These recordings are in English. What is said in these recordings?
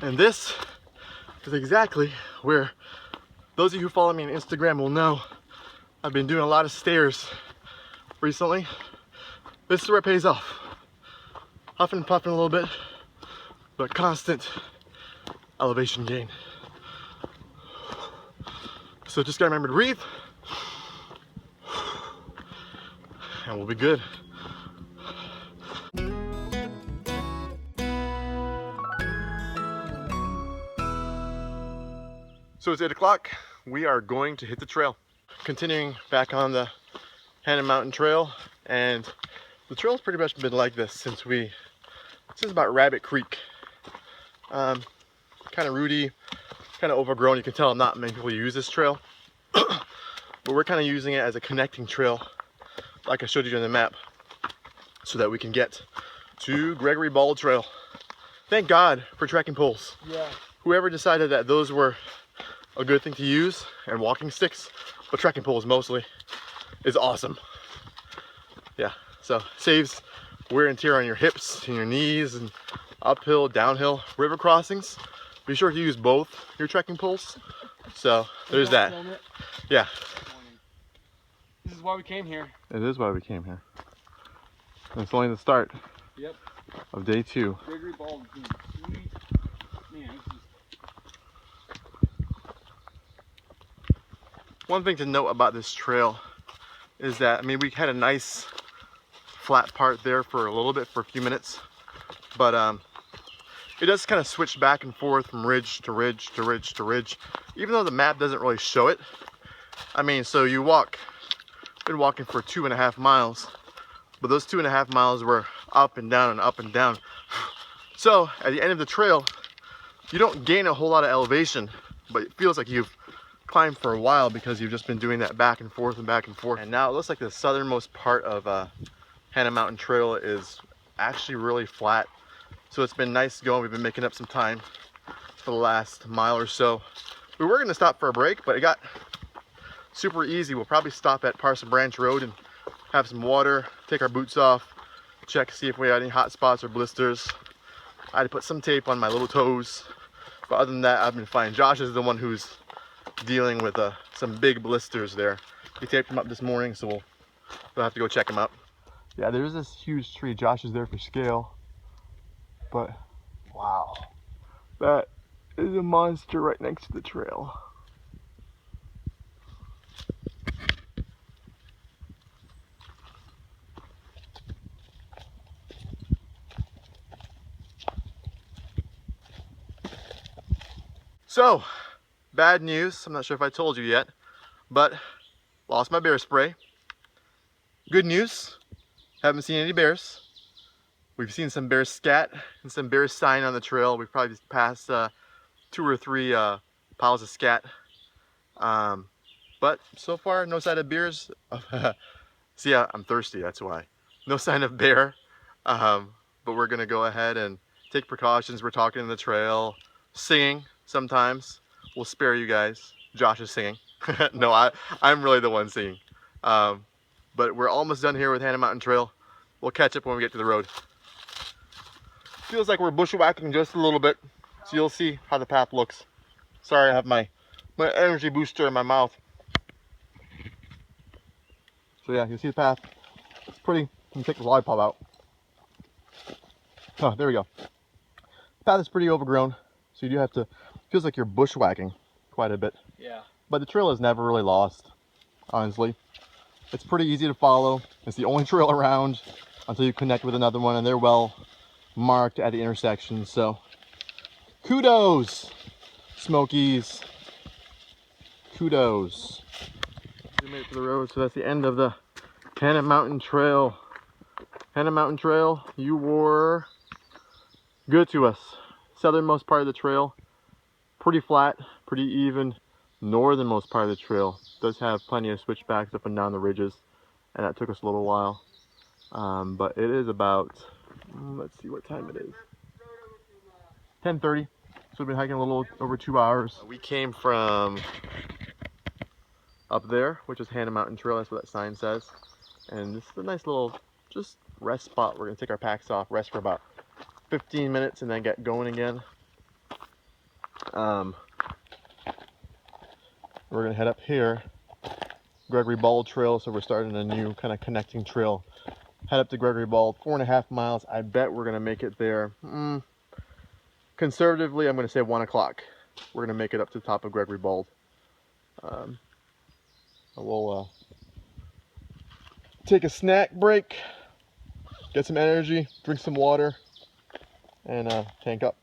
And this is exactly where those of you who follow me on Instagram will know I've been doing a lot of stairs recently. This is where it pays off. Huffing and puffing a little bit, but constant elevation gain. So just gotta remember to breathe, and we'll be good. So it's 8 o'clock. We are going to hit the trail. Continuing back on the Hammock Mountain Trail, and the trail's pretty much been like this since about Rabbit Creek. Kind of rooty, kind of overgrown. You can tell not many people use this trail, but we're kind of using it as a connecting trail, like I showed you on the map, so that we can get to Gregory Bald Trail. Thank God for trekking poles. Yeah. Whoever decided that those were a good thing to use, and walking sticks, but trekking poles mostly, is awesome. Yeah, so saves wear and tear on your hips and your knees, and uphill, downhill, river crossings. Be sure to use both your trekking poles. So there's that. Yeah. This is why we came here. It is why we came here. And it's only the start. Yep. Of day 2. Gregory Bald Trail. Sweet. Man, this is... One thing to note about this trail is that, I mean, we had a nice flat part there for a little bit, for a few minutes, but it does kind of switch back and forth from ridge to ridge to ridge to ridge, even though the map doesn't really show it. I mean, so you been walking for 2.5 miles, but those 2.5 miles were up and down and up and down. So at the end of the trail, you don't gain a whole lot of elevation, but it feels like you've climbed for a while because you've just been doing that back and forth and back and forth. And now it looks like the southernmost part of Hammock Mountain Trail is actually really flat. So it's been nice going. We've been making up some time for the last mile or so. We were gonna stop for a break, but it got super easy. We'll probably stop at Parson Branch Road and have some water, take our boots off, check, see if we had any hot spots or blisters. I had to put some tape on my little toes, but other than that, I've been fine. Josh is the one who's dealing with some big blisters there. He taped them up this morning, so we'll have to go check them out. Yeah, there's this huge tree. Josh is there for scale, but wow, that is a monster right next to the trail. So, bad news, I'm not sure if I told you yet, but lost my bear spray. Good news, haven't seen any bears. We've seen some bears scat and some bears sign on the trail. We've probably passed 2 or 3 piles of scat. But so far, no sign of bears. See, I'm thirsty, that's why. No sign of bear, but we're gonna go ahead and take precautions. We're talking in the trail, singing sometimes. We'll spare you guys. Josh is singing. No, I'm really the one singing. But we're almost done here with Hammock Mountain Trail. We'll catch up when we get to the road. Feels like we're bushwhacking just a little bit, so you'll see how the path looks. Sorry, I have my energy booster in my mouth. So yeah, you'll see the path. It's pretty. Let me take the lollipop out. Oh, there we go. The path is pretty overgrown, so you do have to, feels like you're bushwhacking quite a bit. Yeah. But the trail is never really lost, honestly. It's pretty easy to follow. It's the only trail around until you connect with another one, and they're well marked at the intersection. So kudos, Smokies. Kudos. We made it to the road, so that's the end of the Hammock Mountain Trail. Hammock Mountain Trail, you were good to us. Southernmost part of the trail, pretty flat, pretty even. Northernmost part of the trail does have plenty of switchbacks up and down the ridges, and that took us a little while. But it is about, let's see what time it is. 10:30. So we've been hiking a little over 2 hours. We came from up there, which is Hammock Mountain Trail. That's what that sign says. And this is a nice little just rest spot. We're gonna take our packs off, rest for about 15 minutes, and then get going again. We're gonna head up here, Gregory Bald Trail, so we're starting a new kind of connecting trail. Head up to Gregory Bald, 4.5 miles. I bet we're gonna make it there. Conservatively, I'm gonna say 1 o'clock. We're gonna make it up to the top of Gregory Bald. We'll take a snack break, get some energy, drink some water, and tank up.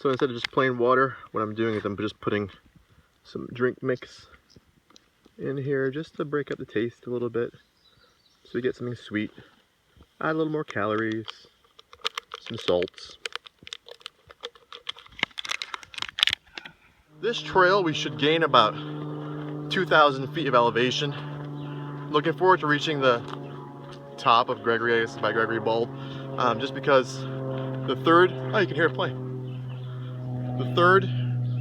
So instead of just plain water, what I'm doing is I'm just putting some drink mix in here just to break up the taste a little bit, so we get something sweet. Add a little more calories, some salts. This trail we should gain about 2,000 feet of elevation. Looking forward to reaching the top of Gregory by Gregory Bald, just because the third, oh, you can hear it play. The third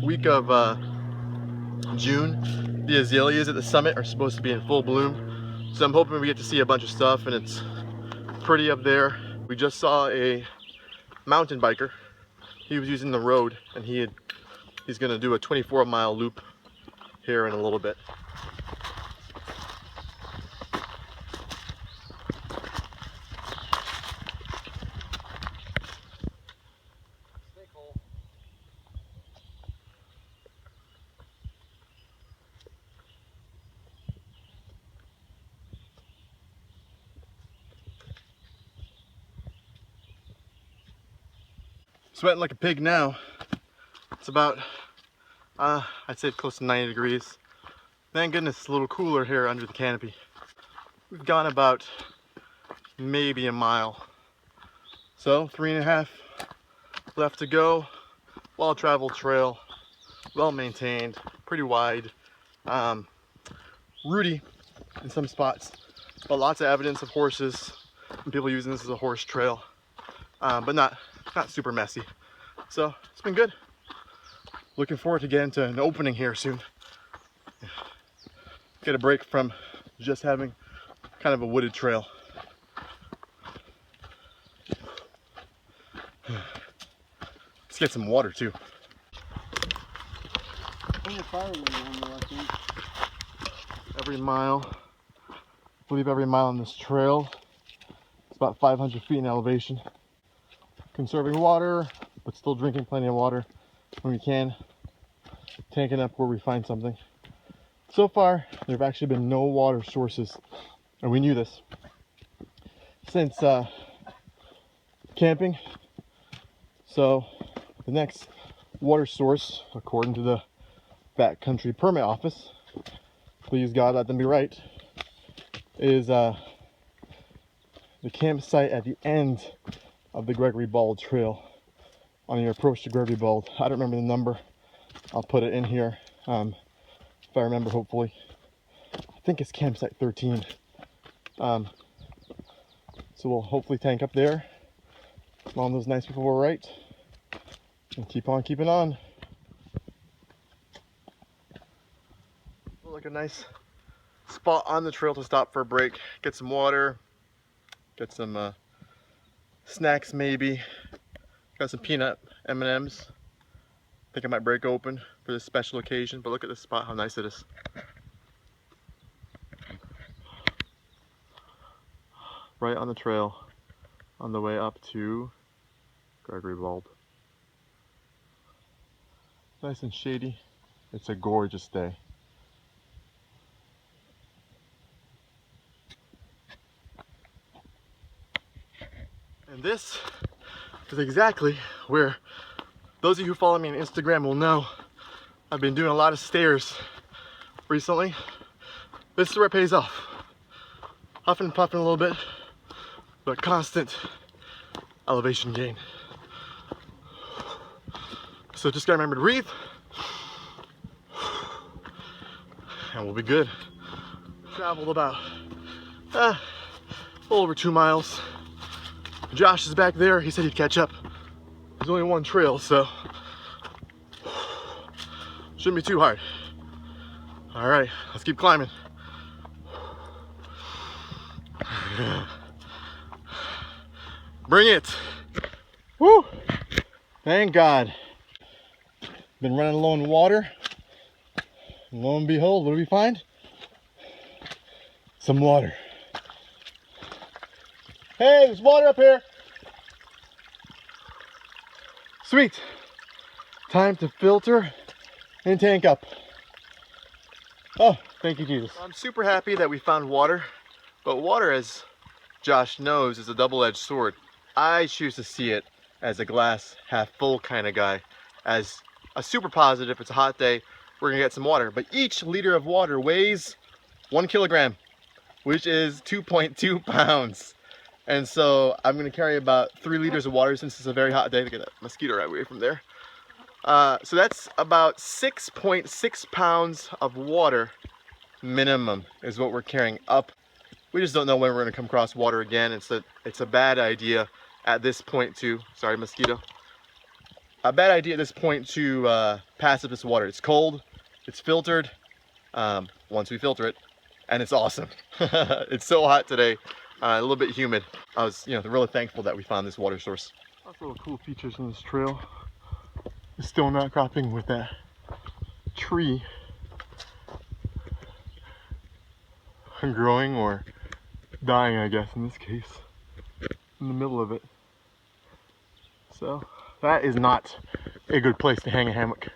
week of June, the azaleas at the summit are supposed to be in full bloom. So I'm hoping we get to see a bunch of stuff and it's pretty up there. We just saw a mountain biker. He was using the road and he's gonna do a 24-mile loop here in a little bit. Sweating like a pig now. It's about, I'd say close to 90 degrees. Thank goodness it's a little cooler here under the canopy. We've gone about maybe a mile. So 3.5 left to go. Well-traveled trail, well maintained, pretty wide. Rooty in some spots, but lots of evidence of horses and people using this as a horse trail, but not super messy. So it's been good. Looking forward to getting to an opening here soon. Get a break from just having kind of a wooded trail. Let's get some water too. Every mile, I believe every mile on this trail, it's about 500 feet in elevation. Conserving water, but still drinking plenty of water when we can. Tanking up where we find something. So far, there have actually been no water sources, and we knew this, since camping. So the next water source, according to the backcountry permit office, please God let them be right, is the campsite at the end of the Gregory Bald Trail on your approach to Gregory Bald. I don't remember the number. I'll put it in here if I remember, hopefully. I think it's campsite 13. So we'll hopefully tank up there. Mom, those nice people were right. And keep on keeping on. Like a nice spot on the trail to stop for a break, get some water, get some snacks maybe. Got some peanut M&Ms. I think I might break open for this special occasion, but look at this spot, how nice it is. Right on the trail, on the way up to Gregory Bald. Nice and shady. It's a gorgeous day. And this is exactly where those of you who follow me on Instagram will know I've been doing a lot of stairs recently. This is where it pays off. Huffing and puffing a little bit, but constant elevation gain. So just gotta remember to breathe, and we'll be good. Traveled about a little over 2 miles. Josh is back there. He said he'd catch up. There's only one trail, so shouldn't be too hard. All right, let's keep climbing. Bring it. Woo! Thank God. Been running low on water. And lo and behold, what do we find? Some water. Hey, there's water up here. Sweet. Time to filter and tank up. Oh, thank you, Jesus. I'm super happy that we found water, but water, as Josh knows, is a double-edged sword. I choose to see it as a glass half full kind of guy, as a super positive. If it's a hot day, we're gonna get some water. But each liter of water weighs 1 kilogram, which is 2.2 pounds. And so I'm gonna carry about 3 liters of water since it's a very hot day. Look at that mosquito right away from there. So that's about 6.6 pounds of water minimum is what we're carrying up. We just don't know when we're gonna come across water again. It's a bad idea at this point to, sorry mosquito, a bad idea at this point to pass up this water. It's cold, it's filtered, once we filter it, and it's awesome. It's so hot today, a little bit humid. I was, really thankful that we found this water source. Lots of little cool features in this trail. The stone outcropping with that tree growing or dying, I guess, in this case, in the middle of it. So that is not a good place to hang a hammock.